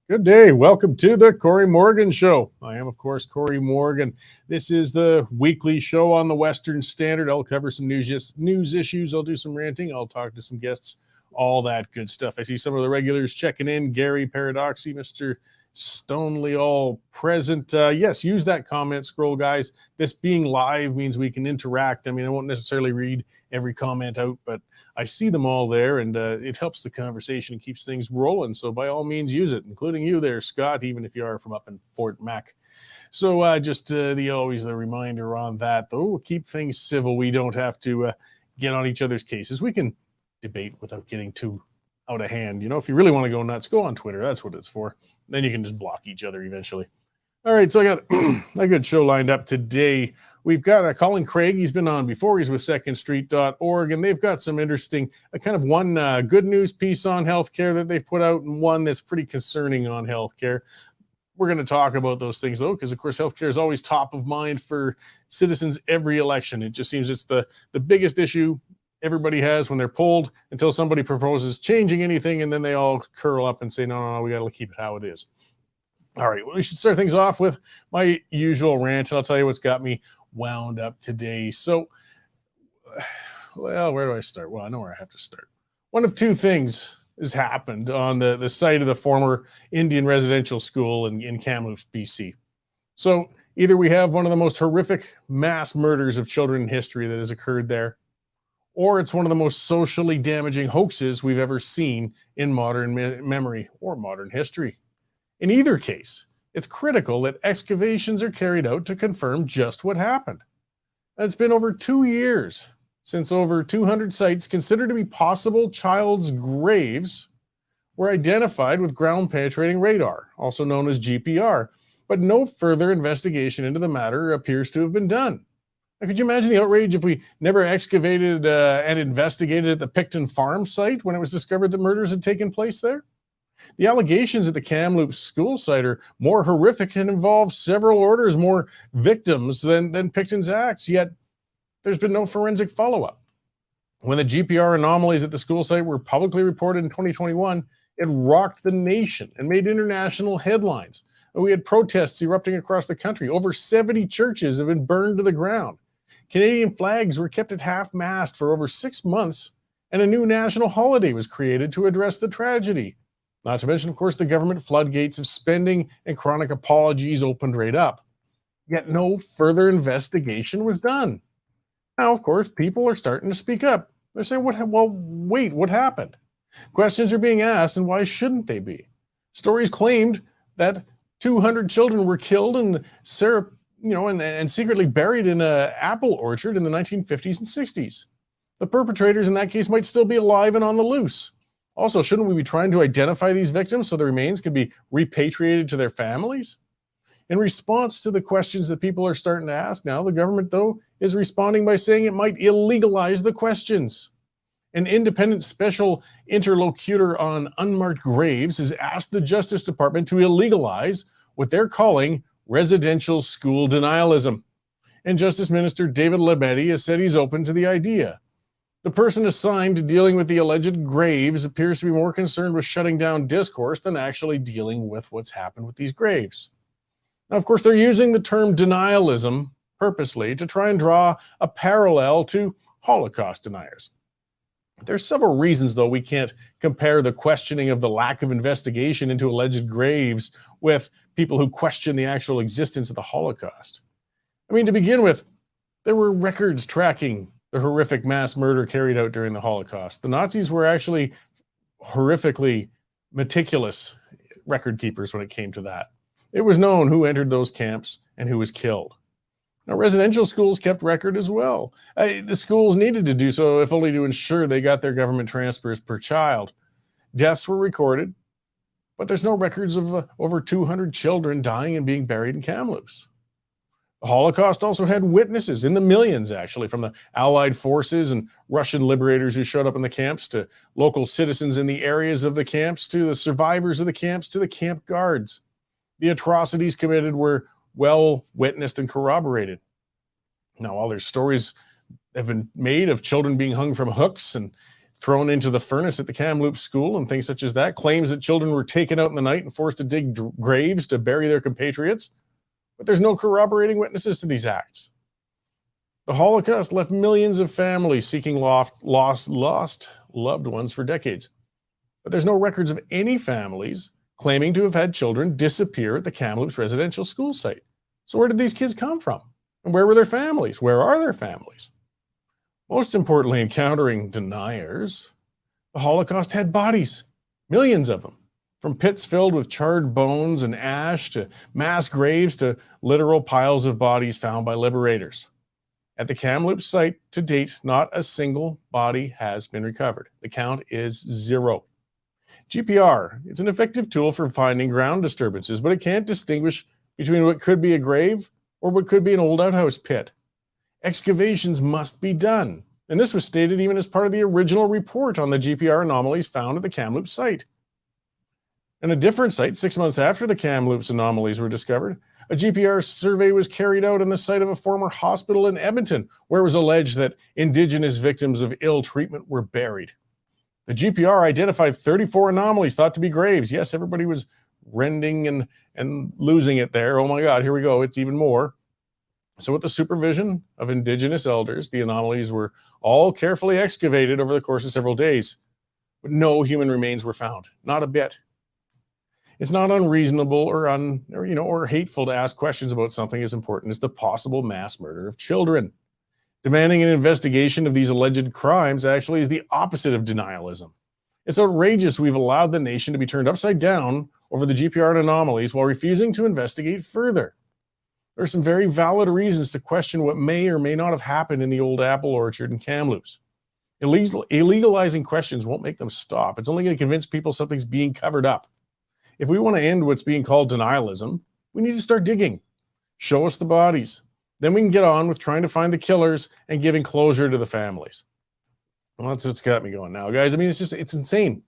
Good day. Welcome to the Cory Morgan Show. I am, of course, Cory Morgan. This is the weekly show on the Western Standard. I'll cover some news issues. I'll do some ranting. I'll talk to some guests, all that good stuff. I see some of the regulars checking in. Gary Paradoxy, Mr. Stonely, all present. Yes, use that comment scroll, guys. This being live means we can interact. I mean, I won't necessarily read every comment out, but I see them all there, and it helps the conversation and keeps things rolling. So by all means, use it, including you there, Scott, even if you are from up in Fort Mac. So just the reminder on that, though, keep things civil. We don't have to get on each other's cases. We can debate without getting too out of hand. You know, if you really want to go nuts, go on Twitter. That's what it's for. Then you can just block each other eventually. All right, so I got a good show lined up today. We've got Colin Craig. He's been on before. He's with secondstreet.org, and they've got some interesting, kind of one good news piece on healthcare that they've put out, and one that's pretty concerning on healthcare. We're going to talk about those things, though, because, of course, healthcare is always top of mind for citizens every election. It just seems it's the biggest issue everybody has when they're polled until somebody proposes changing anything, and then they all curl up and say, no, we got to keep it how it is. All right, well, we should start things off with my usual rant, and I'll tell you what's got me wound up today. So, well, where do I start? Well, I know where I have to start. One of two things has happened on the site of the former Indian residential school in Kamloops, BC. So either we have one of the most horrific mass murders of children in history that has occurred there, or it's one of the most socially damaging hoaxes we've ever seen in modern memory or modern history. In either case, it's critical that excavations are carried out to confirm just what happened. And it's been over 2 years since over 200 sites considered to be possible child's graves were identified with ground-penetrating radar, also known as GPR, but no further investigation into the matter appears to have been done. Now, could you imagine the outrage if we never excavated and investigated at the Picton Farm site when it was discovered that murders had taken place there? The allegations at the Kamloops school site are more horrific and involve several orders more victims than Picton's acts, yet there's been no forensic follow-up. When the GPR anomalies at the school site were publicly reported in 2021, it rocked the nation and made international headlines. We had protests erupting across the country. Over 70 churches have been burned to the ground. Canadian flags were kept at half-mast for over 6 months, and a new national holiday was created to address the tragedy. Not to mention, of course, the government floodgates of spending and chronic apologies opened right up. Yet no further investigation was done. Now, of course, people are starting to speak up. They're saying, wait, what happened? Questions are being asked, and why shouldn't they be? Stories claimed that 200 children were killed and secretly buried in an apple orchard in the 1950s and 60s. The perpetrators in that case might still be alive and on the loose. Also, shouldn't we be trying to identify these victims so the remains can be repatriated to their families? In response to the questions that people are starting to ask now, the government, though, is responding by saying it might illegalize the questions. An independent special interlocutor on unmarked graves has asked the Justice Department to illegalize what they're calling residential school denialism. And Justice Minister David Lametti has said he's open to the idea. The person assigned to dealing with the alleged graves appears to be more concerned with shutting down discourse than actually dealing with what's happened with these graves. Now, of course, they're using the term denialism purposely to try and draw a parallel to Holocaust deniers. There's several reasons, though, we can't compare the questioning of the lack of investigation into alleged graves with people who question the actual existence of the Holocaust. I mean, to begin with, there were records tracking the horrific mass murder carried out during the Holocaust. The Nazis were actually horrifically meticulous record keepers when it came to that. It was known who entered those camps and who was killed. Now, residential schools kept record as well. The schools needed to do so, if only to ensure they got their government transfers per child. Deaths were recorded, but there's no records of over 200 children dying and being buried in Kamloops. The Holocaust also had witnesses in the millions, actually, from the Allied forces and Russian liberators who showed up in the camps to local citizens in the areas of the camps to the survivors of the camps to the camp guards. The atrocities committed were well witnessed and corroborated. Now, while there's stories have been made of children being hung from hooks and thrown into the furnace at the Kamloops school and things such as that, claims that children were taken out in the night and forced to dig graves to bury their compatriots. But there's no corroborating witnesses to these acts. The Holocaust left millions of families seeking lost loved ones for decades. But there's no records of any families claiming to have had children disappear at the Kamloops residential school site. So where did these kids come from? And where were their families? Where are their families? Most importantly, in countering deniers, the Holocaust had bodies, millions of them, from pits filled with charred bones and ash to mass graves to literal piles of bodies found by liberators. At the Kamloops site, to date, not a single body has been recovered. The count is 0. GPR, it's an effective tool for finding ground disturbances, but it can't distinguish between what could be a grave or what could be an old outhouse pit. Excavations must be done, and this was stated even as part of the original report on the GPR anomalies found at the Kamloops site. And a different site, 6 months after the Kamloops anomalies were discovered, a GPR survey was carried out on the site of a former hospital in Edmonton, where it was alleged that Indigenous victims of ill treatment were buried. The GPR identified 34 anomalies thought to be graves. Yes, everybody was rending and losing it there. Oh my God, here we go. It's even more. So with the supervision of Indigenous elders, the anomalies were all carefully excavated over the course of several days. But no human remains were found. Not a bit. It's not unreasonable or hateful to ask questions about something as important as the possible mass murder of children. Demanding an investigation of these alleged crimes actually is the opposite of denialism. It's outrageous we've allowed the nation to be turned upside down over the GPR anomalies while refusing to investigate further. There are some very valid reasons to question what may or may not have happened in the old apple orchard in Kamloops. Illegalizing questions won't make them stop. It's only going to convince people something's being covered up. If we want to end what's being called denialism, we need to start digging. Show us the bodies. Then we can get on with trying to find the killers and giving closure to the families. Well, that's what's got me going now, guys. I mean, it's insane.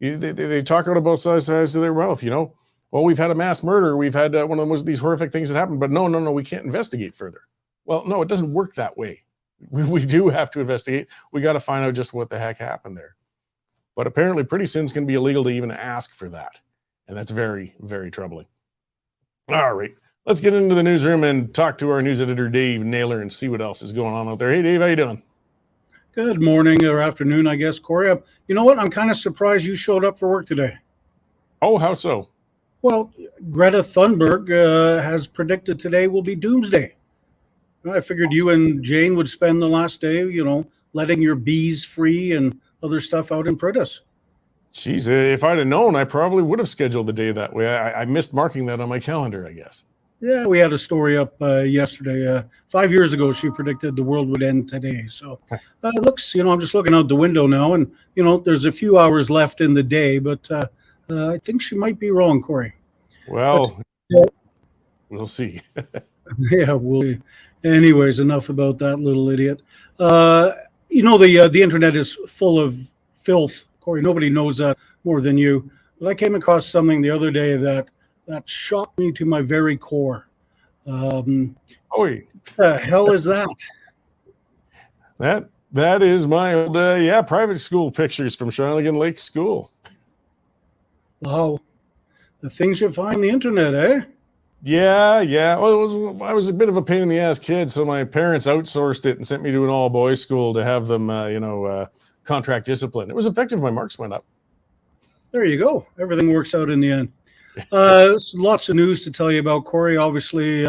They talk out of both sides of their mouth, Well, we've had a mass murder. We've had one of these horrific things that happened, but no, we can't investigate further. Well, no, it doesn't work that way. We do have to investigate. We got to find out just what the heck happened there. But apparently pretty soon it's going to be illegal to even ask for that. And that's very, very troubling. All right, let's get into the newsroom and talk to our news editor, Dave Naylor, and see what else is going on out there. Hey, Dave, how you doing? Good morning or afternoon, I guess, Cory. You know what? I'm kind of surprised you showed up for work today. Oh, how so? Well, Greta Thunberg has predicted today will be doomsday. I figured you and Jane would spend the last day, letting your bees free and other stuff out in Prudhoe. Jeez, if I'd have known, I probably would have scheduled the day that way. I missed marking that on my calendar, I guess. Yeah, we had a story up yesterday. 5 years ago, she predicted the world would end today. So it looks, I'm just looking out the window now, and, there's a few hours left in the day, but I think she might be wrong, Cory. Well, we'll see. Yeah, anyways, enough about that little idiot. The internet is full of filth, Cory. Nobody knows that more than you. But I came across something the other day that shocked me to my very core. What the hell is that? That is my old private school pictures from Shawnigan Lake School. Wow, the things you find on the internet, eh? Yeah. Well, I was a bit of a pain in the ass kid, so my parents outsourced it and sent me to an all boys school to have them, contract discipline. It was effective. My marks went up. There you go. Everything works out in the end. Lots of news to tell you about, Cory. Obviously,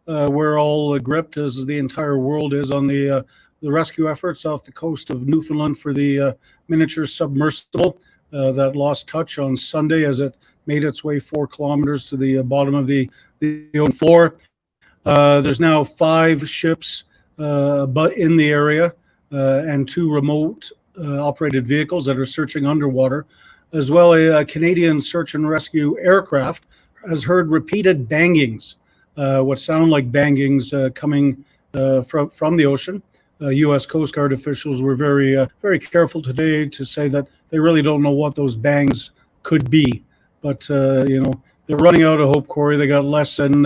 we're all gripped, as the entire world is, on the rescue efforts off the coast of Newfoundland for the miniature submersible that lost touch on Sunday as it made its way 4 kilometers to the bottom of the ocean floor. There's now 5 ships but in the area and 2 remote operated vehicles that are searching underwater, as well. A Canadian search and rescue aircraft has heard repeated bangings, what sound like bangings coming from the ocean. U.S. Coast Guard officials were very careful today to say that they really don't know what those bangs could be. But, they're running out of hope, Cory. They got less than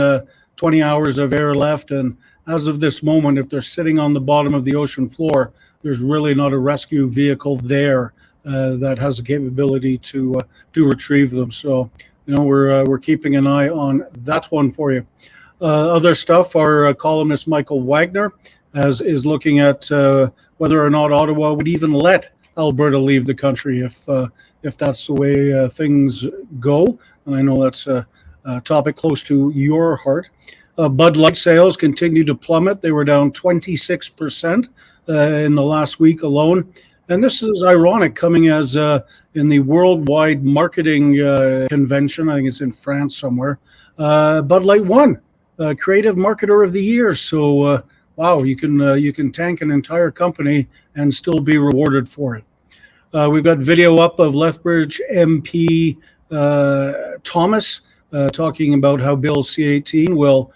20 hours of air left. And as of this moment, if they're sitting on the bottom of the ocean floor, there's really not a rescue vehicle there that has the capability to retrieve them. So, we're keeping an eye on that one for you. Other stuff, our columnist Michael Wagner is looking at whether or not Ottawa would even let Alberta leave the country if that's the way things go. And I know that's a topic close to your heart. Bud Light sales continue to plummet. They were down 26% in the last week alone. And this is ironic, coming as in the Worldwide Marketing Convention, I think it's in France somewhere, Bud Light won Creative Marketer of the Year. So, wow, you can tank an entire company and still be rewarded for it. We've got video up of Lethbridge MP Thomas talking about how Bill C-18 will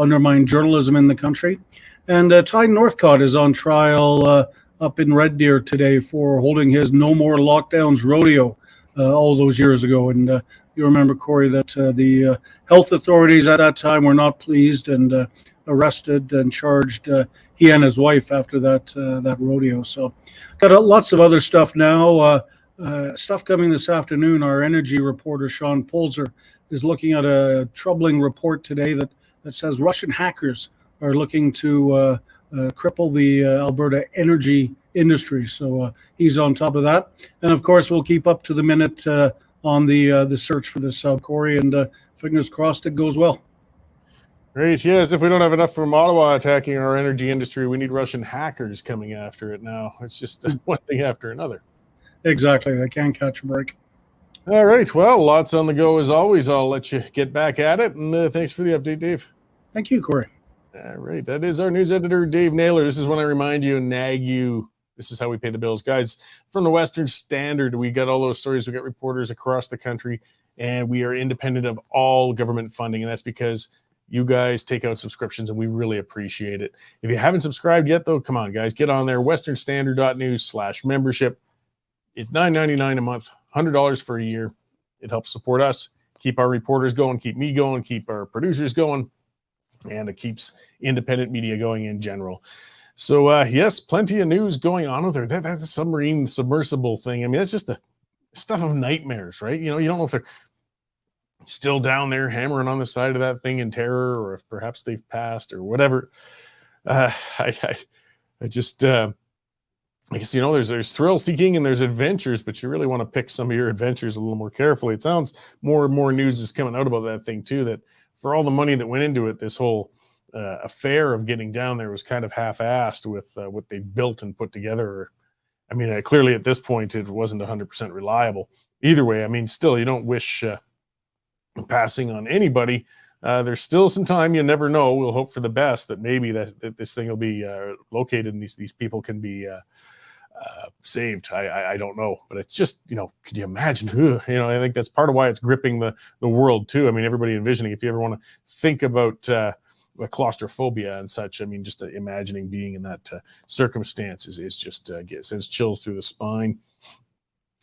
undermine journalism in the country. And Ty Northcott is on trial up in Red Deer today for holding his No More Lockdowns rodeo all those years ago. And you remember, Cory, that the health authorities at that time were not pleased and arrested and charged he and his wife after that rodeo. So got lots of other stuff now. Stuff coming this afternoon. Our energy reporter, Sean Polzer, is looking at a troubling report today that says Russian hackers are looking to cripple the Alberta energy industry. So he's on top of that. And of course, we'll keep up to the minute on the search for this sub, Cory, and fingers crossed it goes well. Great. Yes, if we don't have enough from Ottawa attacking our energy industry, we need Russian hackers coming after it now. It's just one thing after another. Exactly. I can't catch a break. All right. Well, lots on the go as always. I'll let you get back at it. And thanks for the update, Dave. Thank you, Cory. All right. That is our news editor, Dave Naylor. This is when I remind you and nag you. This is how we pay the bills. Guys, from the Western Standard, we got all those stories. We got reporters across the country, and we are independent of all government funding. And that's because you guys take out subscriptions, and we really appreciate it. If you haven't subscribed yet, though, come on, guys. Get on there, westernstandard.news/membership. It's $9.99 a month, $100 for a year. It helps support us, keep our reporters going, keep me going, keep our producers going, and it keeps independent media going in general. So, yes, plenty of news going on with there. That submarine submersible thing, I mean, that's just the stuff of nightmares, right? You don't know if they're still down there hammering on the side of that thing in terror, or if perhaps they've passed or whatever. I guess, there's thrill seeking and there's adventures, but you really want to pick some of your adventures a little more carefully. It sounds more and more news is coming out about that thing too, that for all the money that went into it, this whole affair of getting down there was kind of half-assed with what they built and put together. I mean, clearly at this point, it wasn't 100% reliable. Either way, I mean, still, you don't wish passing on anybody. There's still some time. You never know. We'll hope for the best that maybe that this thing will be located and these people can be saved. I don't know, but it's just, could you imagine? I think that's part of why it's gripping the world too. I mean, everybody envisioning, if you ever want to think about claustrophobia and such, I mean, just imagining being in that circumstance is just sends chills through the spine.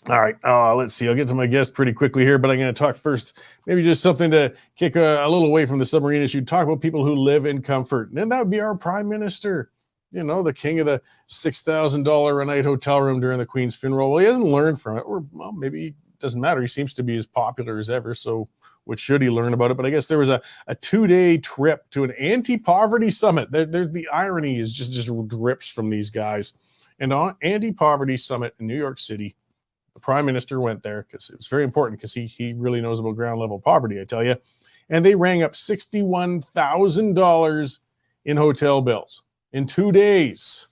All right, let's see. I'll get to my guest pretty quickly here, but I'm going to talk first, maybe just something to kick a little away from the submarine issue, talk about people who live in comfort. And that would be our Prime Minister, the king of the $6,000 a night hotel room during the Queen's funeral. Well, he hasn't learned from it, or well, maybe it doesn't matter. He seems to be as popular as ever, so what should he learn about it? But I guess there was a 2-day trip to an anti-poverty summit. There's the irony is just drips from these guys. And on anti-poverty summit in New York City, the Prime Minister went there because it was very important, because he really knows about ground level poverty, I tell you. And they rang up $61,000 in hotel bills in 2 days.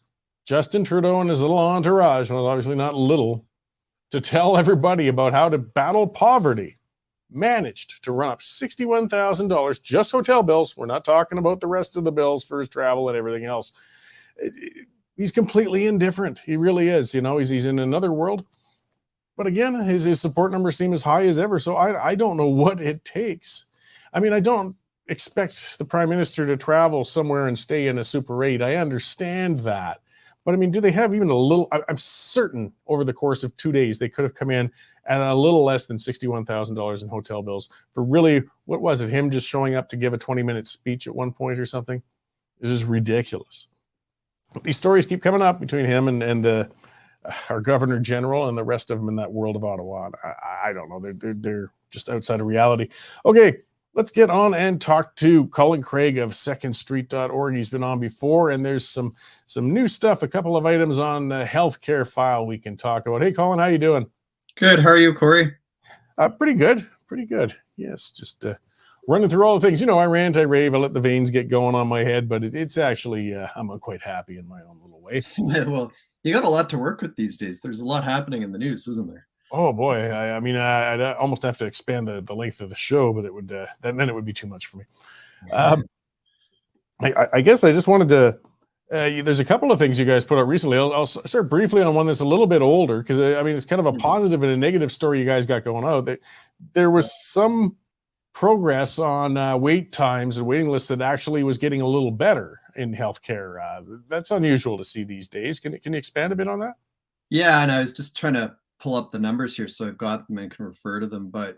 Justin Trudeau and his little entourage, well, obviously not little, to tell everybody about how to battle poverty, managed to run up $61,000, just hotel bills. We're not talking about the rest of the bills for his travel and everything else. He's completely indifferent. He really is. He's in another world. But again, his support numbers seem as high as ever. So I don't know what it takes. I mean, I don't expect the Prime Minister to travel somewhere and stay in a Super 8. I understand that. But I mean, do they have even a little? I'm certain over the course of 2 days, they could have come in and a little less than $61,000 in hotel bills for really, what was it, him just showing up to give a 20-minute speech at one point or something? This is ridiculous. These stories keep coming up between him and our governor general and the rest of them in that world of Ottawa. I don't know. They're just outside of reality. Okay, let's get on and talk to Colin Craig of secondstreet.org. He's been on before, and there's some new stuff, a couple of items on the healthcare file we can talk about. Hey, Colin, how you doing? Good. How are you, Cory? Pretty good. Pretty good. Yes, just running through all the things. I rant, I rave, I let the veins get going on my head, but it's actually, I'm quite happy in my own little way. Well, you got a lot to work with these days. There's a lot happening in the news, isn't there? Oh boy, I mean, I'd almost have to expand the length of the show, but it would then it would be too much for me. I guess I just wanted to. There's a couple of things you guys put out recently. I'll start briefly on one that's a little bit older because I mean it's kind of a positive and a negative story you guys got going on. There was some progress on wait times and waiting lists that actually was getting a little better in healthcare. That's unusual to see these days. Can you expand a bit on that? Yeah, and I was just trying to pull up the numbers here so I've got them and can refer to them. But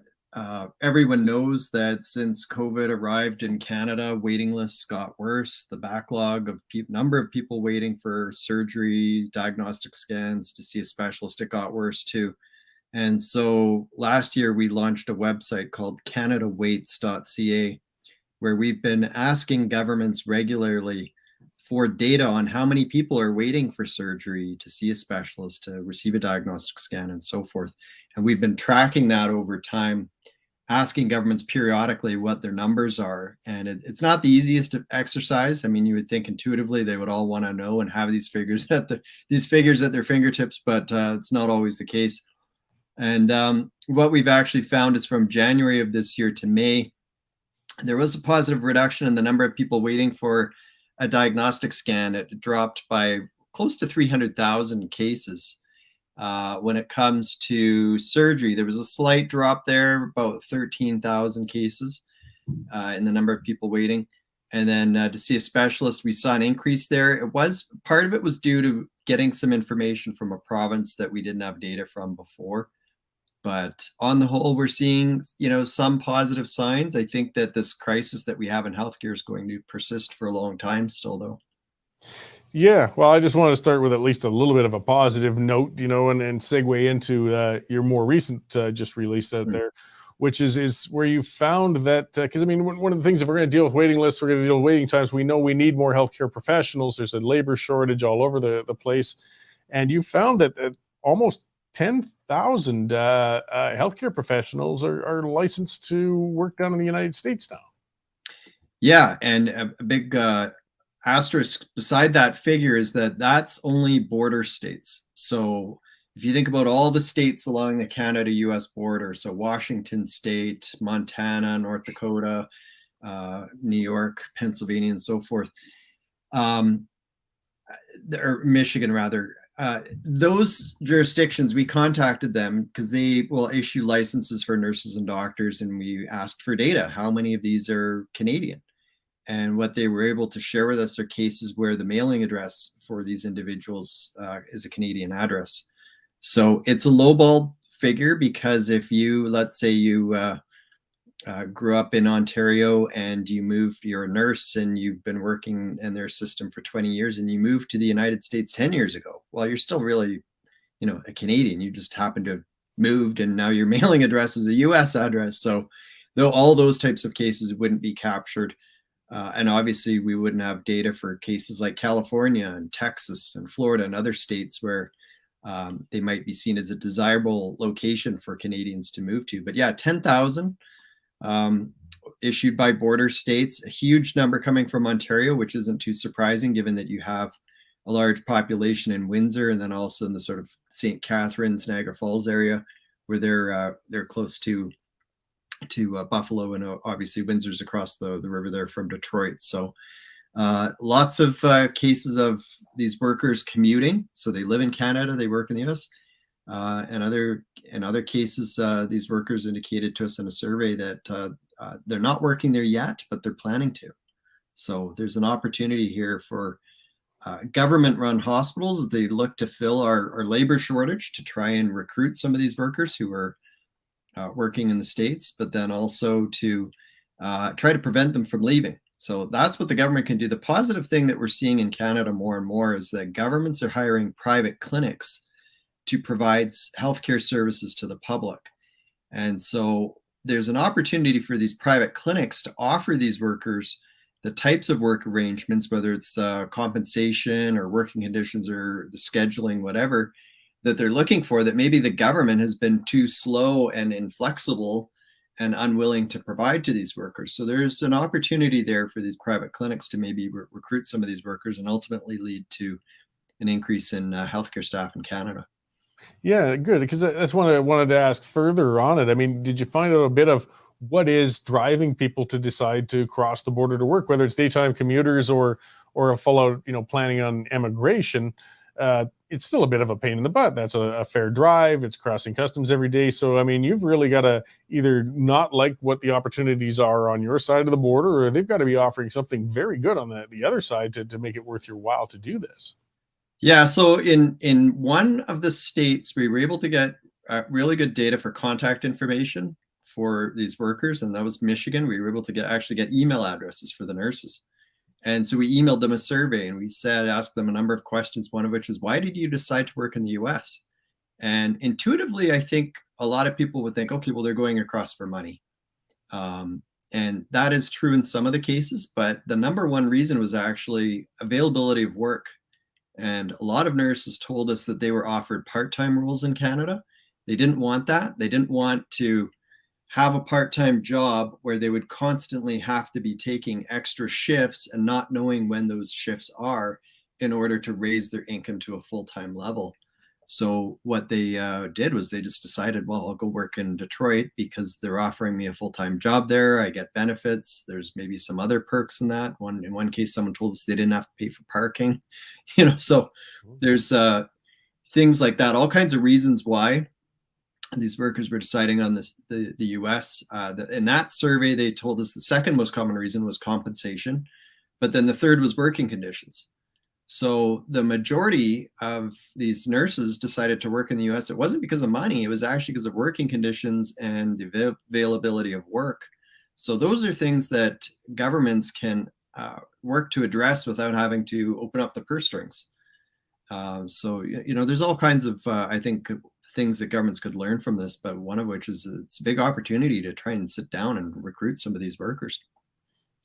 everyone knows that since COVID arrived in Canada, waiting lists got worse. The backlog of number of people waiting for surgery, diagnostic scans to see a specialist, it got worse too. And so last year we launched a website called canadawaits.ca, where we've been asking governments regularly for data on how many people are waiting for surgery, to see a specialist, to receive a diagnostic scan, and so forth. And we've been tracking that over time, asking governments periodically what their numbers are. And it's not the easiest exercise. I mean, you would think intuitively they would all want to know and have these figures at their fingertips, but it's not always the case. And what we've actually found is from January of this year to May, there was a positive reduction in the number of people waiting for a diagnostic scan. It dropped by close to 300,000 cases. When it comes to surgery, there was a slight drop there, about 13,000 cases in the number of people waiting. And then to see a specialist, we saw an increase there. Part of it was due to getting some information from a province that we didn't have data from before. But on the whole, we're seeing, some positive signs. I think that this crisis that we have in healthcare is going to persist for a long time still, though. Yeah, well, I just want to start with at least a little bit of a positive note, and segue into your more recent just released out there, which is where you found that, because I mean, one of the things, if we're going to deal with waiting lists, we're going to deal with waiting times. We know we need more healthcare professionals. There's a labor shortage all over the place. And you found that almost 10,000 healthcare professionals are licensed to work down in the United States now. Yeah, and a big asterisk beside that figure is that that's only border states. So if you think about all the states along the Canada-US border, so Washington State, Montana, North Dakota, New York, Pennsylvania, and so forth, or Michigan rather, those jurisdictions, we contacted them because they will issue licenses for nurses and doctors, and we asked for data. How many of these are Canadian? And what they were able to share with us are cases where the mailing address for these individuals is a Canadian address. So it's a lowball figure because if let's say you grew up in Ontario and you're a nurse and you've been working in their system for 20 years and you moved to the United States 10 years ago, well, you're still really, a Canadian. You just happen to have moved and now your mailing address is a US address. So though all those types of cases wouldn't be captured. And obviously we wouldn't have data for cases like California and Texas and Florida and other states where they might be seen as a desirable location for Canadians to move to. But yeah, 10,000 issued by border states, a huge number coming from Ontario, which isn't too surprising given that you have a large population in Windsor and then also in the sort of St. Catharines, Niagara Falls area where they're close to Buffalo, and obviously Windsor's across the river there from Detroit. So lots of cases of these workers commuting. So they live in Canada, they work in the US. And in other cases, these workers indicated to us in a survey that they're not working there yet, but they're planning to. So there's an opportunity here for government-run hospitals. They look to fill our labor shortage to try and recruit some of these workers who are working in the States, but then also to try to prevent them from leaving. So that's what the government can do. The positive thing that we're seeing in Canada more and more is that governments are hiring private clinics to provide healthcare services to the public. And so there's an opportunity for these private clinics to offer these workers the types of work arrangements, whether it's compensation or working conditions or the scheduling, whatever, that they're looking for, that maybe the government has been too slow and inflexible and unwilling to provide to these workers. So there's an opportunity there for these private clinics to maybe recruit some of these workers and ultimately lead to an increase in healthcare staff in Canada. Yeah, good. Because that's what I wanted to ask further on it. I mean, did you find out a bit of what is driving people to decide to cross the border to work, whether it's daytime commuters or a full-out, planning on emigration? It's still a bit of a pain in the butt. That's a fair drive. It's crossing customs every day. So, I mean, you've really got to either not like what the opportunities are on your side of the border, or they've got to be offering something very good on the other side to make it worth your while to do this. Yeah, so in one of the states, we were able to get really good data for contact information for these workers, and that was Michigan. We were able to actually get email addresses for the nurses. And so we emailed them a survey and we asked them a number of questions, one of which is, why did you decide to work in the US? And intuitively, I think a lot of people would think, okay, well, they're going across for money. And that is true in some of the cases, but the number one reason was actually availability of work. And a lot of nurses told us that they were offered part-time roles in Canada. They didn't want that. They didn't want to have a part-time job where they would constantly have to be taking extra shifts and not knowing when those shifts are in order to raise their income to a full-time level. So what they did was they just decided, well, I'll go work in Detroit because they're offering me a full-time job there. I get benefits. There's maybe some other perks in that. In one case, someone told us they didn't have to pay for parking. So there's things like that, all kinds of reasons why these workers were deciding on the US. In that survey, they told us the second most common reason was compensation, but then the third was working conditions. So the majority of these nurses decided to work in the US. It wasn't because of money. It was actually because of working conditions and the availability of work. So those are things that governments can work to address without having to open up the purse strings. So there's all kinds of, I think, things that governments could learn from this, but one of which is it's a big opportunity to try and sit down and recruit some of these workers.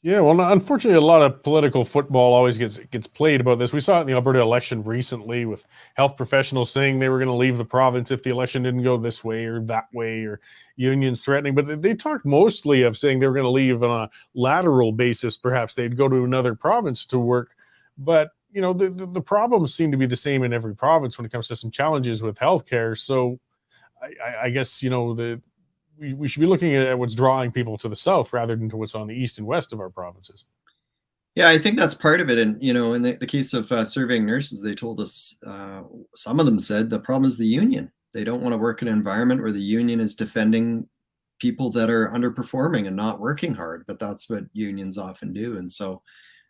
Yeah, well, unfortunately, a lot of political football always gets played about this. We saw it in the Alberta election recently with health professionals saying they were going to leave the province if the election didn't go this way or that way, or unions threatening. But they talked mostly of saying they were going to leave on a lateral basis. Perhaps they'd go to another province to work. But the problems seem to be the same in every province when it comes to some challenges with healthcare. So I guess, we should be looking at what's drawing people to the south rather than to what's on the east and west of our provinces. Yeah, I think that's part of it. And, in the case of surveying nurses, they told us, some of them said the problem is the union. They don't want to work in an environment where the union is defending people that are underperforming and not working hard, but that's what unions often do. And so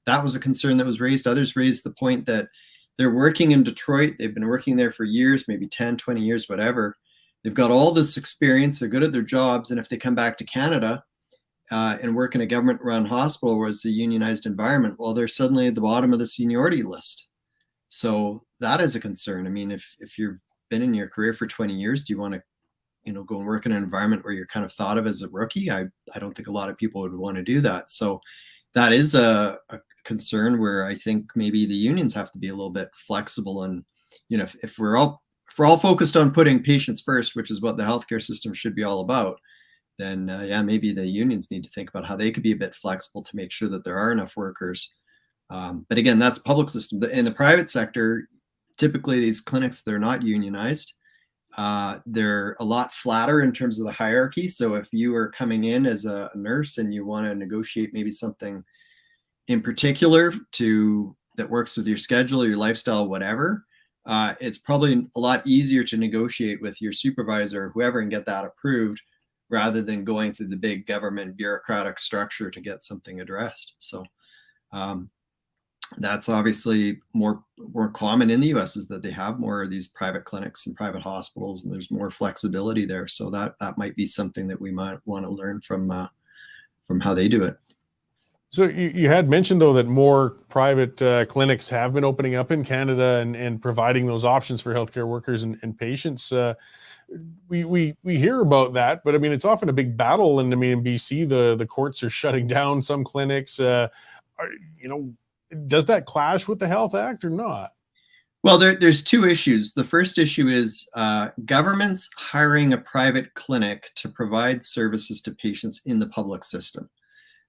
that was a concern that was raised. Others raised the point that they're working in Detroit. They've been working there for years, maybe 10, 20 years, whatever. They've got all this experience. They're good at their jobs. And if they come back to Canada and work in a government-run hospital where it's a unionized environment, well, they're suddenly at the bottom of the seniority list. So that is a concern. I mean, if you've been in your career for 20 years, do you want to go and work in an environment where you're kind of thought of as a rookie? I don't think a lot of people would want to do that. So that is a concern where I think maybe the unions have to be a little bit flexible. And, if we're all focused on putting patients first, which is what the healthcare system should be all about, then maybe the unions need to think about how they could be a bit flexible to make sure that there are enough workers. But again, that's public system. In the private sector, typically these clinics, they're not unionized. They're a lot flatter in terms of the hierarchy. So if you are coming in as a nurse and you want to negotiate maybe something in particular that works with your schedule, your lifestyle, whatever, it's probably a lot easier to negotiate with your supervisor or whoever and get that approved rather than going through the big government bureaucratic structure to get something addressed. So That's obviously more common in the US, is that they have more of these private clinics and private hospitals, and there's more flexibility there. So that might be something that we might want to learn from how they do it. So you had mentioned, though, that more private clinics have been opening up in Canada and providing those options for healthcare workers and patients. We hear about that, but I mean, it's often a big battle. And I mean, in BC, the courts are shutting down some clinics. You know, does that clash with the Health Act or not? Well, there's two issues. The first issue is governments hiring a private clinic to provide services to patients in the public system.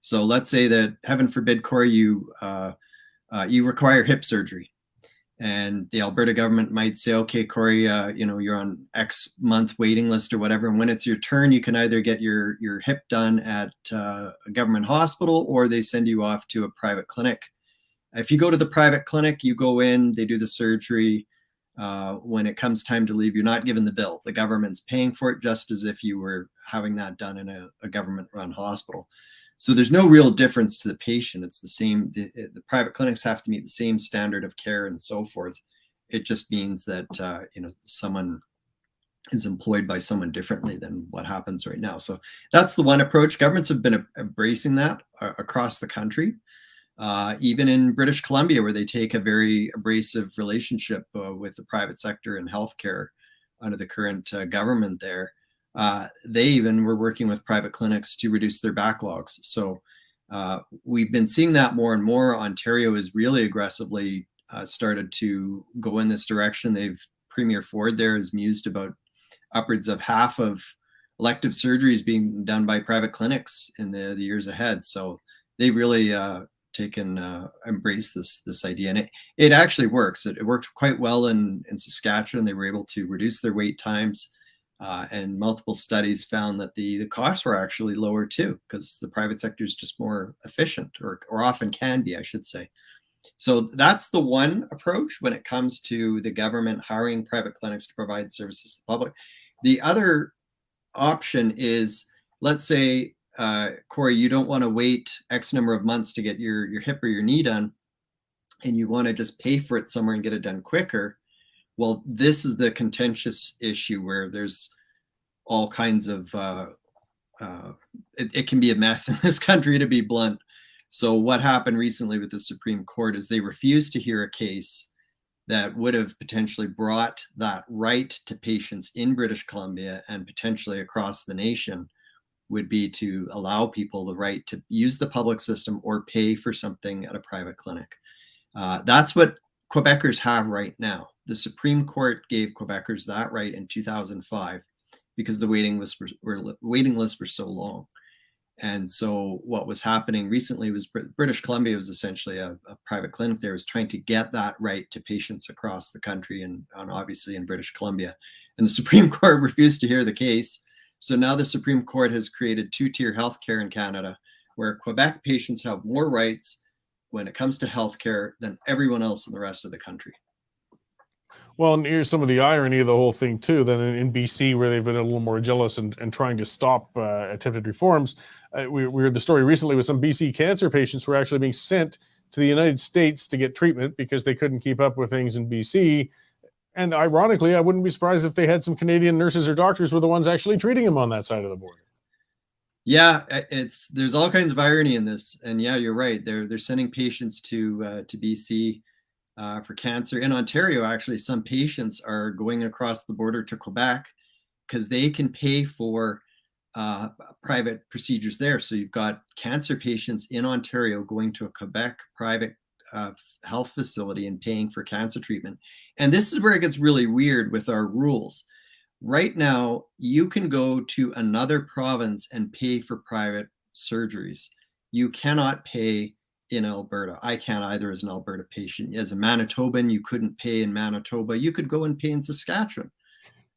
So let's say that, heaven forbid, Cory, you require hip surgery, and the Alberta government might say, okay, Cory, you're on X month waiting list or whatever, and when it's your turn, you can either get your hip done at a government hospital, or they send you off to a private clinic. If you go to the private clinic, you go in, they do the surgery. When it comes time to leave, you're not given the bill. The government's paying for it, just as if you were having that done in a government-run hospital. So there's no real difference to the patient. It's the same. The private clinics have to meet the same standard of care and so forth. It just means that someone is employed by someone differently than what happens right now. So that's the one approach. Governments have been embracing that across the country. Even in British Columbia, where they take a very abrasive relationship with the private sector and healthcare under the current government there. They even were working with private clinics to reduce their backlogs. So we've been seeing that more and more. Ontario has really aggressively started to go in this direction. Premier Ford there has mused about upwards of half of elective surgeries being done by private clinics in the years ahead. So they really embrace this idea, and it actually works. It worked quite well in Saskatchewan. They were able to reduce their wait times. And multiple studies found that the costs were actually lower too, because the private sector is just more efficient, or often can be, I should say. So that's the one approach when it comes to the government hiring private clinics to provide services to the public. The other option is, let's say, Cory, you don't want to wait X number of months to get your hip or your knee done, and you want to just pay for it somewhere and get it done quicker. Well, this is the contentious issue where there's all kinds of, it can be a mess in this country, to be blunt. So what happened recently with the Supreme Court is they refused to hear a case that would have potentially brought that right to patients in British Columbia and potentially across the nation, would be to allow people the right to use the public system or pay for something at a private clinic. That's what Quebecers have right now. The Supreme Court gave Quebecers that right in 2005 because the waiting lists were so long. And so what was happening recently was British Columbia was essentially a private clinic there, was trying to get that right to patients across the country, and obviously in British Columbia. And the Supreme Court refused to hear the case. So now the Supreme Court has created two-tier healthcare in Canada, where Quebec patients have more rights when it comes to healthcare than everyone else in the rest of the country. Well, and here's some of the irony of the whole thing too. Then in BC, where they've been a little more jealous and trying to stop attempted reforms, we heard the story recently with some BC cancer patients who were actually being sent to the United States to get treatment because they couldn't keep up with things in BC. And ironically, I wouldn't be surprised if they had some Canadian nurses or doctors were the ones actually treating them on that side of the border. Yeah, there's all kinds of irony in this, and yeah, you're right. They're sending patients to BC for cancer. In Ontario, actually, some patients are going across the border to Quebec because they can pay for private procedures there. So you've got cancer patients in Ontario going to a Quebec private health facility and paying for cancer treatment. And this is where it gets really weird with our rules. Right now, you can go to another province and pay for private surgeries. You cannot pay in Alberta. I can't either as an Alberta patient. As a Manitoban, you couldn't pay in Manitoba. You could go and pay in Saskatchewan.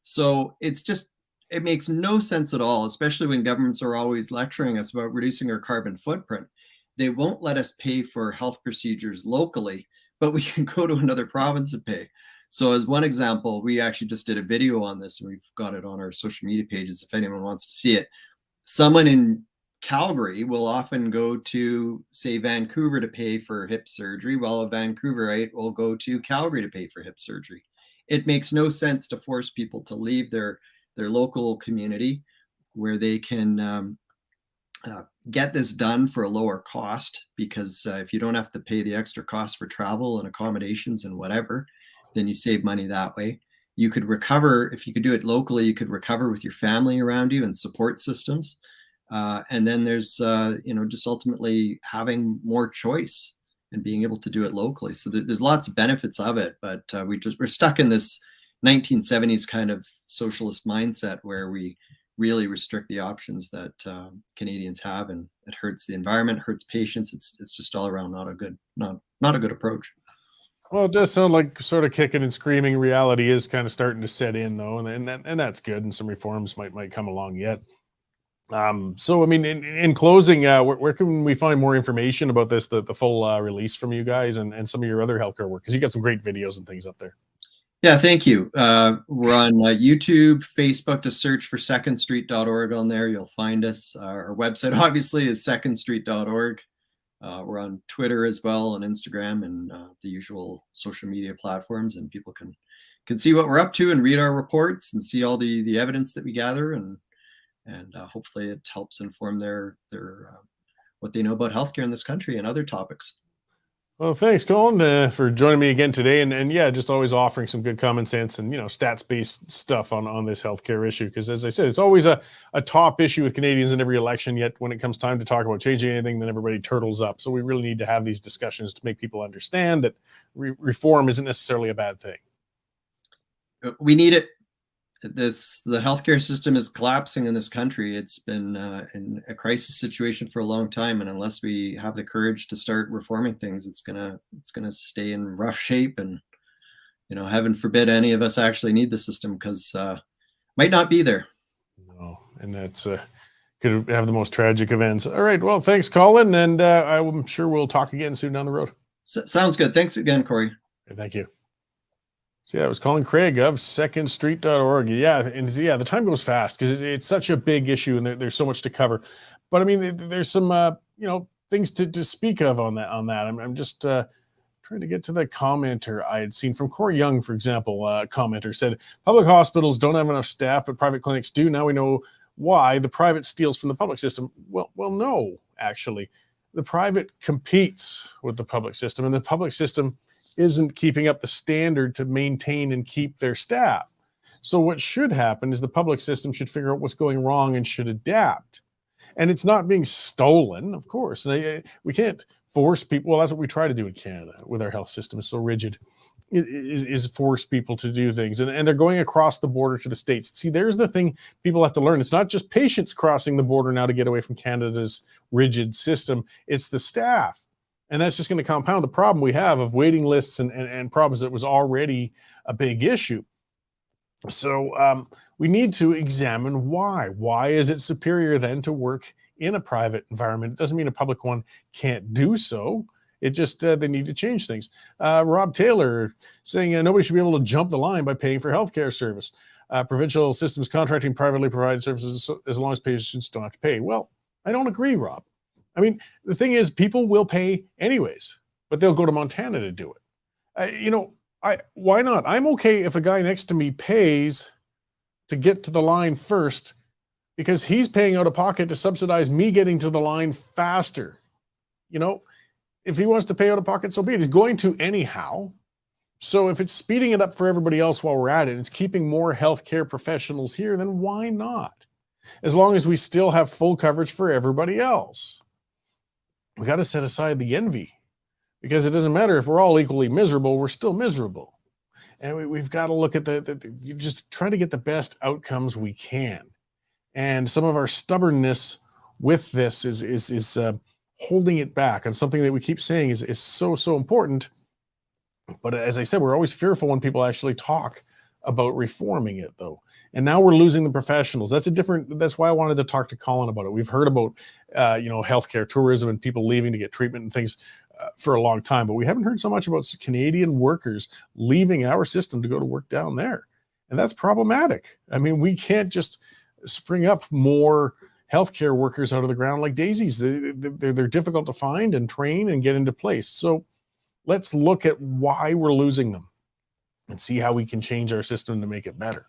So it makes no sense at all, especially when governments are always lecturing us about reducing our carbon footprint. They won't let us pay for health procedures locally, but we can go to another province and pay. So as one example, we actually just did a video on this, and we've got it on our social media pages if anyone wants to see it. Someone in Calgary will often go to, say, Vancouver to pay for hip surgery, while a Vancouverite will go to Calgary to pay for hip surgery. It makes no sense to force people to leave their local community where they can get this done for a lower cost, because if you don't have to pay the extra cost for travel and accommodations and whatever, then you save money that way. You could recover, if you could do it locally, you could recover with your family around you and support systems. And then there's, just ultimately having more choice and being able to do it locally. So there's lots of benefits of it, but we're stuck in this 1970s kind of socialist mindset where we really restrict the options that Canadians have, and it hurts the environment, hurts patients. It's just all around not a good approach. Well, it does sound like sort of kicking and screaming. Reality is kind of starting to set in, though, and that's good. And some reforms might come along yet. So, I mean, in closing, where can we find more information about this, the full release from you guys and some of your other healthcare work? Because you got some great videos and things up there. Yeah, thank you. We're on YouTube, Facebook. To search for secondstreet.org on there, you'll find us. Our website, obviously, is secondstreet.org. We're on Twitter as well, and Instagram, and the usual social media platforms, and people can see what we're up to and read our reports and see all the evidence that we gather, and hopefully it helps inform their what they know about healthcare in this country and other topics. Well, thanks, Colin, for joining me again today, and yeah, just always offering some good common sense and stats-based stuff on this healthcare issue. Because as I said, it's always a top issue with Canadians in every election. Yet when it comes time to talk about changing anything, then everybody turtles up. So we really need to have these discussions to make people understand that reform isn't necessarily a bad thing. We need it. The healthcare system is collapsing in this country. It's been in a crisis situation for a long time, and unless we have the courage to start reforming things, it's gonna stay in rough shape. And heaven forbid any of us actually need the system, because might not be there. No, and that's could have the most tragic events. All right, well, thanks, Colin, and I'm sure we'll talk again soon down the road. Sounds good. Thanks again, Cory. Okay, thank you. So yeah, it was Colin Craig of secondstreet.org. Yeah, and yeah, the time goes fast because it's such a big issue and there's so much to cover. But I mean, there's some things to speak of on that. I'm just trying to get to the commenter I had seen from Cory Young, for example. Commenter said, public hospitals don't have enough staff, but private clinics do. Now we know why the private steals from the public system. Well, no, actually, the private competes with the public system, and the public system isn't keeping up the standard to maintain and keep their staff. So what should happen is the public system should figure out what's going wrong and should adapt. And it's not being stolen, of course. We can't force people. Well, that's what we try to do in Canada with our health system. It's so rigid, is force people to do things. And they're going across the border to the States. See, there's the thing people have to learn. It's not just patients crossing the border now to get away from Canada's rigid system. It's the staff. And that's just going to compound the problem we have of waiting lists and problems that was already a big issue. So we need to examine why. Why is it superior then to work in a private environment? It doesn't mean a public one can't do so. It just, they need to change things. Rob Taylor saying nobody should be able to jump the line by paying for healthcare service. Provincial systems contracting privately provided services as long as patients don't have to pay. Well, I don't agree, Rob. I mean, the thing is, people will pay anyways, but they'll go to Montana to do it. Why not? I'm okay if a guy next to me pays to get to the line first because he's paying out of pocket to subsidize me getting to the line faster. If he wants to pay out of pocket, so be it. He's going to anyhow. So if it's speeding it up for everybody else while we're at it, it's keeping more healthcare professionals here, then why not? As long as we still have full coverage for everybody else. We got to set aside the envy, because it doesn't matter if we're all equally miserable, we're still miserable. And we've got to look at you just try to get the best outcomes we can. And some of our stubbornness with this is holding it back on something that we keep saying is so important. But as I said, we're always fearful when people actually talk about reforming it, though. And now we're losing the professionals. That's why I wanted to talk to Colin about it. We've heard about, healthcare tourism and people leaving to get treatment and things for a long time, but we haven't heard so much about Canadian workers leaving our system to go to work down there. And that's problematic. I mean, we can't just spring up more healthcare workers out of the ground like daisies. They're difficult to find and train and get into place. So let's look at why we're losing them and see how we can change our system to make it better.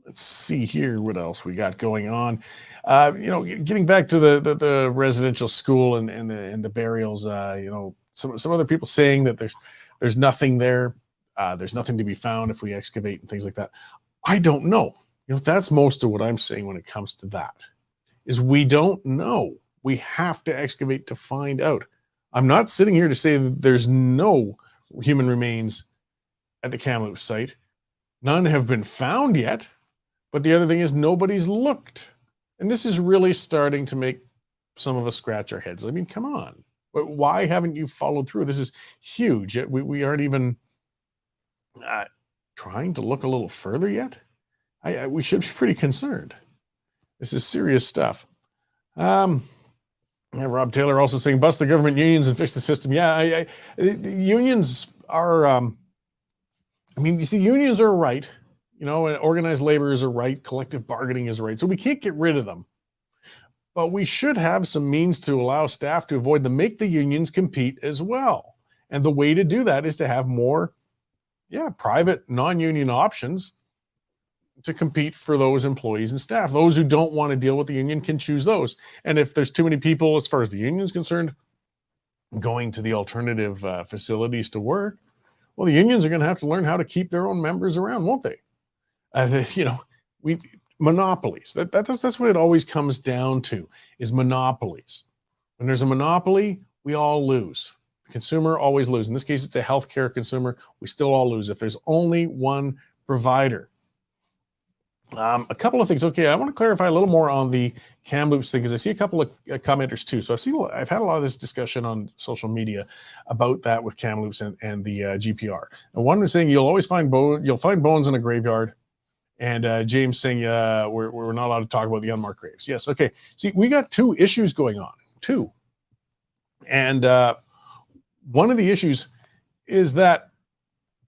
Let's see here what else we got going on. Getting back to the residential school and the burials. Some other people saying that there's nothing there. There's nothing to be found if we excavate and things like that. I don't know. That's most of what I'm saying when it comes to that. Is we don't know. We have to excavate to find out. I'm not sitting here to say that there's no human remains at the Kamloops site. None have been found yet. But the other thing is nobody's looked. And this is really starting to make some of us scratch our heads. I mean, come on. Why haven't you followed through? This is huge. We aren't even trying to look a little further yet. We should be pretty concerned. This is serious stuff. Rob Taylor also saying, bust the government unions and fix the system. Yeah, the unions are, you see, unions are right. Organized labor is a right. Collective bargaining is a right. So we can't get rid of them. But we should have some means to allow staff to avoid them, make the unions compete as well. And the way to do that is to have more, private non-union options to compete for those employees and staff. Those who don't want to deal with the union can choose those. And if there's too many people, as far as the union is concerned, going to the alternative facilities to work, well, the unions are going to have to learn how to keep their own members around, won't they? Monopolies. That's what it always comes down to, is monopolies. When there's a monopoly, we all lose. The consumer always loses. In this case, it's a healthcare consumer. We still all lose if there's only one provider. A couple of things. Okay, I want to clarify a little more on the Kamloops thing, because I see a couple of commenters too. So I've had a lot of this discussion on social media about that with Kamloops and the GPR. And one was saying you'll find bones in a graveyard, and James saying we're not allowed to talk about the unmarked graves. Yes, okay. See, we got two issues going on. Two, and one of the issues is that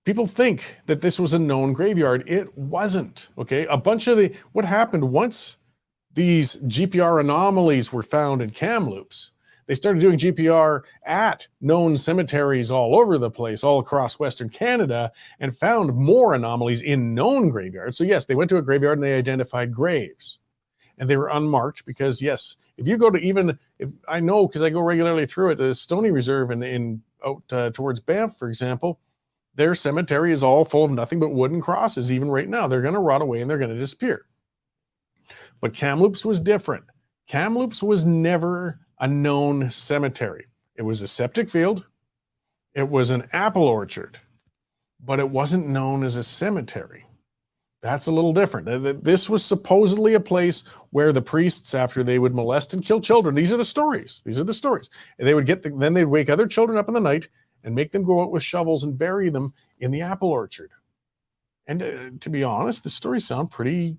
people think that this was a known graveyard. It wasn't, okay? What happened once these GPR anomalies were found in Kamloops, they started doing GPR at known cemeteries all over the place, all across Western Canada, and found more anomalies in known graveyards. So yes, they went to a graveyard and they identified graves. And they were unmarked because, yes, if you go to I know because I go regularly through it, the Stony Reserve out towards Banff, for example, their cemetery is all full of nothing but wooden crosses. Even right now, they're going to rot away and they're going to disappear. But Kamloops was different. Kamloops was never a known cemetery. It was a septic field. It was an apple orchard, but it wasn't known as a cemetery. That's a little different. This was supposedly a place where the priests, after they would molest and kill children, these are the stories. And they would then they'd wake other children up in the night and make them go out with shovels and bury them in the apple orchard. And to be honest, the stories sound pretty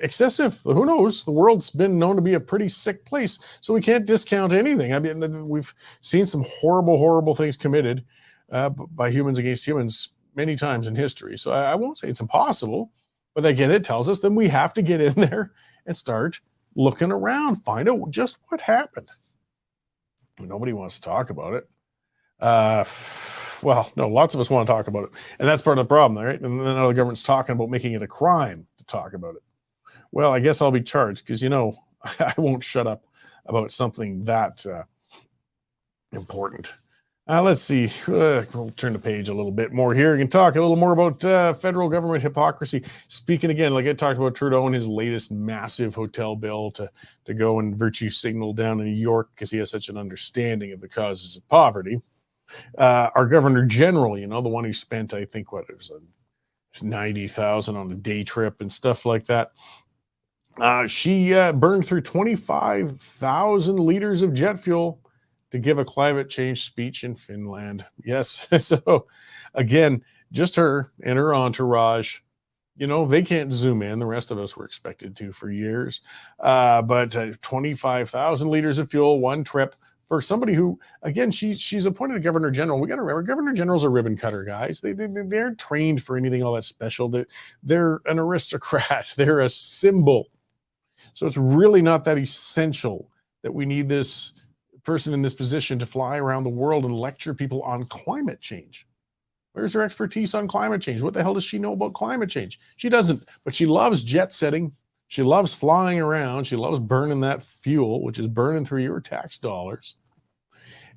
excessive. Who knows? The world's been known to be a pretty sick place, so we can't discount anything. I mean, we've seen some horrible, horrible things committed by humans against humans many times in history. So I won't say it's impossible, but again, it tells us then we have to get in there and start looking around, find out just what happened. Nobody wants to talk about it. Well, no, lots of us want to talk about it. And that's part of the problem, right? And then now the government's talking about making it a crime to talk about it. Well, I guess I'll be charged because, I won't shut up about something that important. Let's see. We'll turn the page a little bit more here. We can talk a little more about federal government hypocrisy. Speaking again, like I talked about Trudeau and his latest massive hotel bill to go and virtue signal down in New York because he has such an understanding of the causes of poverty. Our governor general, the one who spent, I think, it was $90,000 on a day trip and stuff like that. She burned through 25,000 liters of jet fuel to give a climate change speech in Finland. Yes. So again, just her and her entourage, they can't zoom in. The rest of us were expected to for years. But 25,000 liters of fuel, one trip for somebody who, again, she's appointed a governor general. We got to remember, governor general's a ribbon cutter, guys. They aren't trained for anything all that special. They're an aristocrat. They're a symbol. So it's really not that essential that we need this person in this position to fly around the world and lecture people on climate change. Where's her expertise on climate change? What the hell does she know about climate change? She doesn't, but she loves jet setting. She loves flying around. She loves burning that fuel, which is burning through your tax dollars.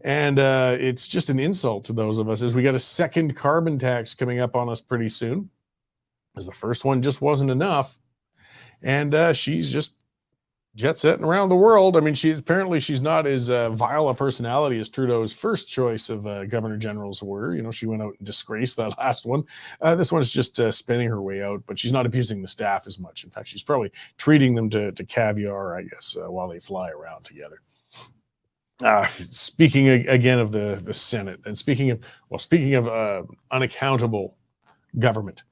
And it's just an insult to those of us as we got a second carbon tax coming up on us pretty soon, as the first one just wasn't enough. And she's just jet setting around the world. I mean, she's not as vile a personality as Trudeau's first choice of governor generals were. You know, she went out and disgraced that last one. This one's just spinning her way out, but she's not abusing the staff as much. In fact, she's probably treating them to caviar, I guess, while they fly around together. Speaking again of the Senate, and speaking of unaccountable government.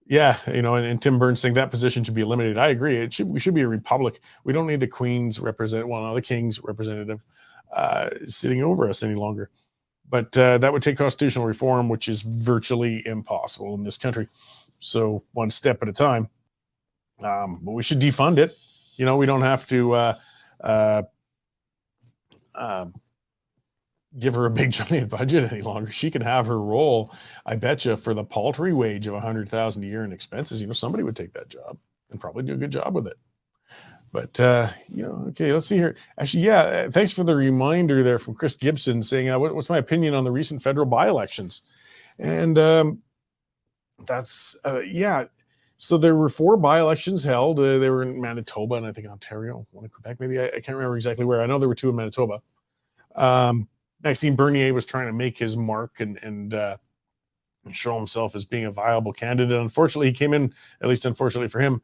Yeah, you know, and Tim Burns saying that position should be eliminated. I agree. We should be a republic. We don't need the Queen's the King's representative sitting over us any longer. But that would take constitutional reform, which is virtually impossible in this country. So one step at a time. But we should defund it. You know, we don't have to give her a big giant budget any longer. She can have her role, I bet you, for the paltry wage of $100,000 a year in expenses. You know, somebody would take that job and probably do a good job with it. But, you know, okay, let's see here. Actually, yeah, thanks for the reminder there from Chris Gibson saying, what's my opinion on the recent federal by-elections? And that's, yeah. So there were 4 by-elections held. They were in Manitoba and I think Ontario, one in Quebec, maybe. I can't remember exactly where. I know there were 2 in Manitoba. Maxime Bernier was trying to make his mark and show himself as being a viable candidate. Unfortunately, he came in, at least unfortunately for him,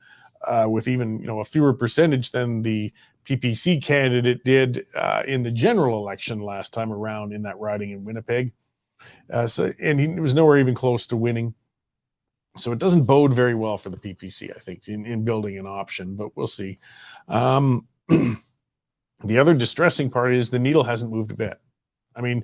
with even, you know, a fewer percentage than the PPC candidate did in the general election last time around in that riding in Winnipeg. And he was nowhere even close to winning. So it doesn't bode very well for the PPC, I think, in building an option, but we'll see. The other distressing part is the needle hasn't moved a bit. I mean,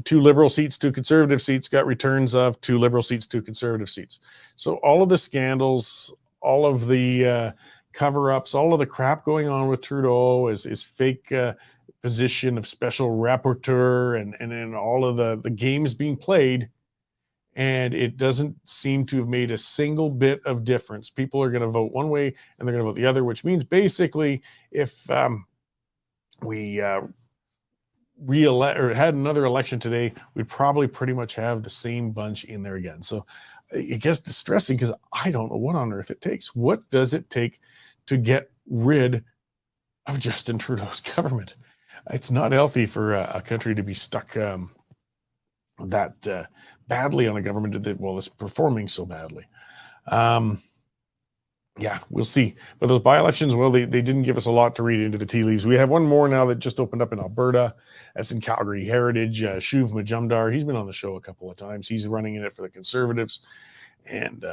2 Liberal seats, 2 Conservative seats got returns of 2 Liberal seats, 2 Conservative seats. So all of the scandals, all of the cover-ups, all of the crap going on with Trudeau, his fake position of special rapporteur and all of the games being played, and it doesn't seem to have made a single bit of difference. People are going to vote one way and they're going to vote the other, which means basically if we had another election today, we'd probably pretty much have the same bunch in there again. So it gets distressing because I don't know what on earth it takes. What does it take to get rid of Justin Trudeau's government? It's not healthy for a country to be stuck that badly on a government that, well, is performing so badly. Yeah, we'll see. But those by-elections, well, they didn't give us a lot to read into the tea leaves. We have one more now that just opened up in Alberta. That's in Calgary Heritage. Shuv Majumdar, he's been on the show a couple of times. He's running in it for the Conservatives. And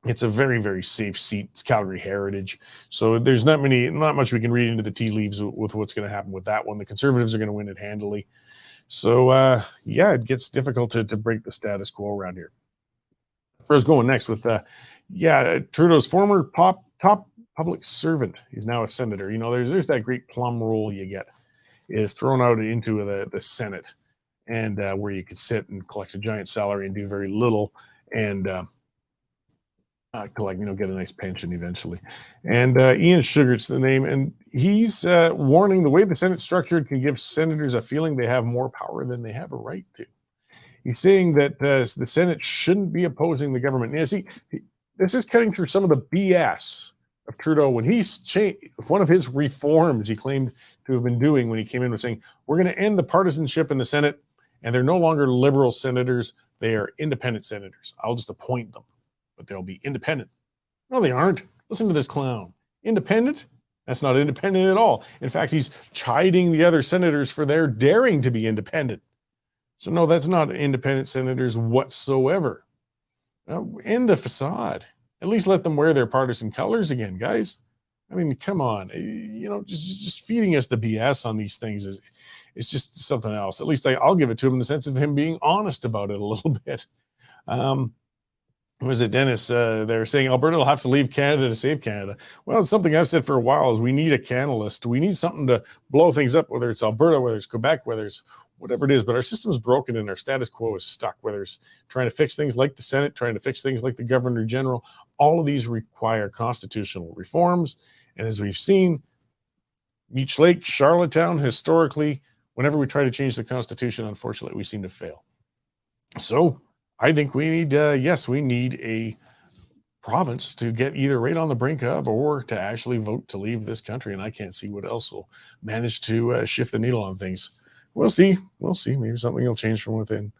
it's a very, very safe seat. It's Calgary Heritage. So there's not much we can read into the tea leaves with what's going to happen with that one. The Conservatives are going to win it handily. So, yeah, it gets difficult to break the status quo around here. Where I was going next with Trudeau's former top public servant. He's now a senator. You know, there's that great plum role you get is thrown out into the Senate, and where you could sit and collect a giant salary and do very little, and collect, get a nice pension eventually. And Ian Sugart's the name, and he's warning the way the Senate's structured can give senators a feeling they have more power than they have a right to. He's saying that the Senate shouldn't be opposing the government. Now, see, this is cutting through some of the BS of Trudeau when he's changed. One of his reforms he claimed to have been doing when he came in was saying, we're going to end the partisanship in the Senate, and they're no longer liberal senators. They are independent senators. I'll just appoint them, but they'll be independent. No, they aren't. Listen to this clown. Independent? That's not independent at all. In fact, he's chiding the other senators for their daring to be independent. So no, that's not independent senators whatsoever. End the facade. At least let them wear their partisan colors again, guys. I mean, come on, just feeding us the BS on these things is just something else. At least I'll give it to him in the sense of him being honest about it a little bit. Was it Dennis? They're saying Alberta will have to leave Canada to save Canada. Well, it's something I've said for a while is we need a catalyst. We need something to blow things up, whether it's Alberta, whether it's Quebec, whether it's whatever it is. But our system's broken and our status quo is stuck, whether it's trying to fix things like the Senate, trying to fix things like the Governor General. All of these require constitutional reforms. And as we've seen, Meech Lake, Charlottetown, historically, whenever we try to change the Constitution, unfortunately, we seem to fail. So I think we need, we need a province to get either right on the brink of or to actually vote to leave this country. And I can't see what else will manage to shift the needle on things. We'll see. Maybe something will change from within.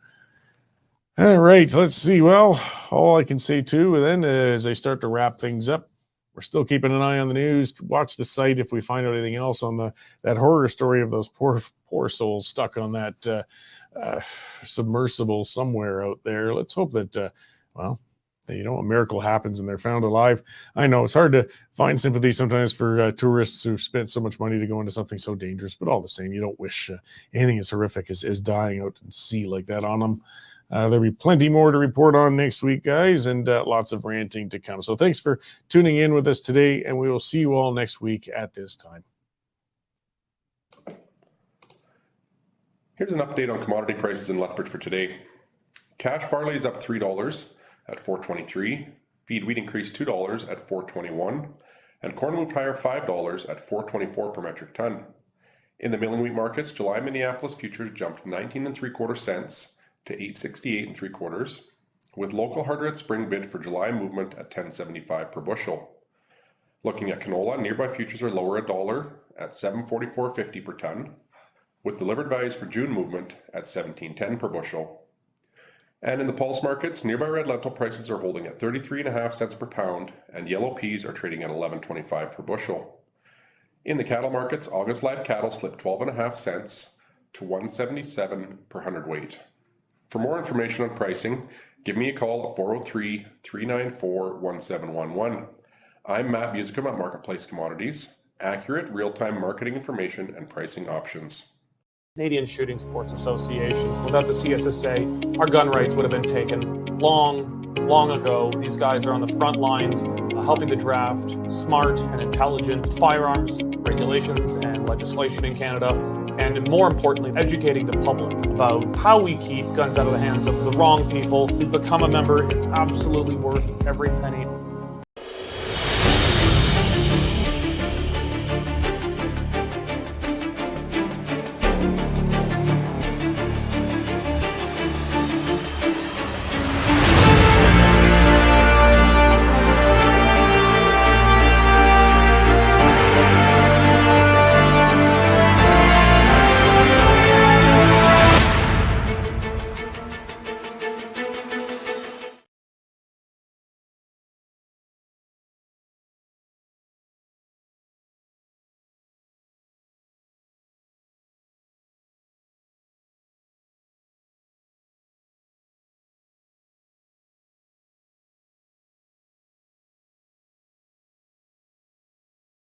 All right, let's see. Well, all I can say too, then as I start to wrap things up, we're still keeping an eye on the news. Watch the site if we find out anything else on that horror story of those poor souls stuck on that submersible somewhere out there. Let's hope that, a miracle happens and they're found alive. I know it's hard to find sympathy sometimes for tourists who've spent so much money to go into something so dangerous, but all the same, you don't wish anything as horrific as dying out at sea like that on them. There'll be plenty more to report on next week, guys, and lots of ranting to come. So thanks for tuning in with us today, and we will see you all next week at this time. Here's an update on commodity prices in Lethbridge for today. Cash barley is up $3 at $4.23. Feed wheat increased $2 at $4.21. And corn moved higher $5 at $4.24 per metric ton. In the milling wheat markets, July Minneapolis futures jumped 19 3/4 cents to 8.68 3/4, with local hard red spring bid for July movement at 10.75 per bushel. Looking at canola, nearby futures are lower $1 at 7.4450 per ton, with delivered values for June movement at 17.10 per bushel. And in the pulse markets, nearby red lentil prices are holding at 33.5 cents per pound, and yellow peas are trading at 11.25 per bushel. In the cattle markets, August live cattle slipped 12.5 cents to 177 per hundredweight. For more information on pricing, give me a call at 403-394-1711. I'm Matt Musicum at Marketplace Commodities, accurate real-time marketing information and pricing options. Canadian Shooting Sports Association. Without the CSSA, our gun rights would have been taken long ago. These guys are on the front lines helping to draft smart and intelligent firearms regulations and legislation in Canada, and more importantly, educating the public about how we keep guns out of the hands of the wrong people. To become a member, it's absolutely worth every penny.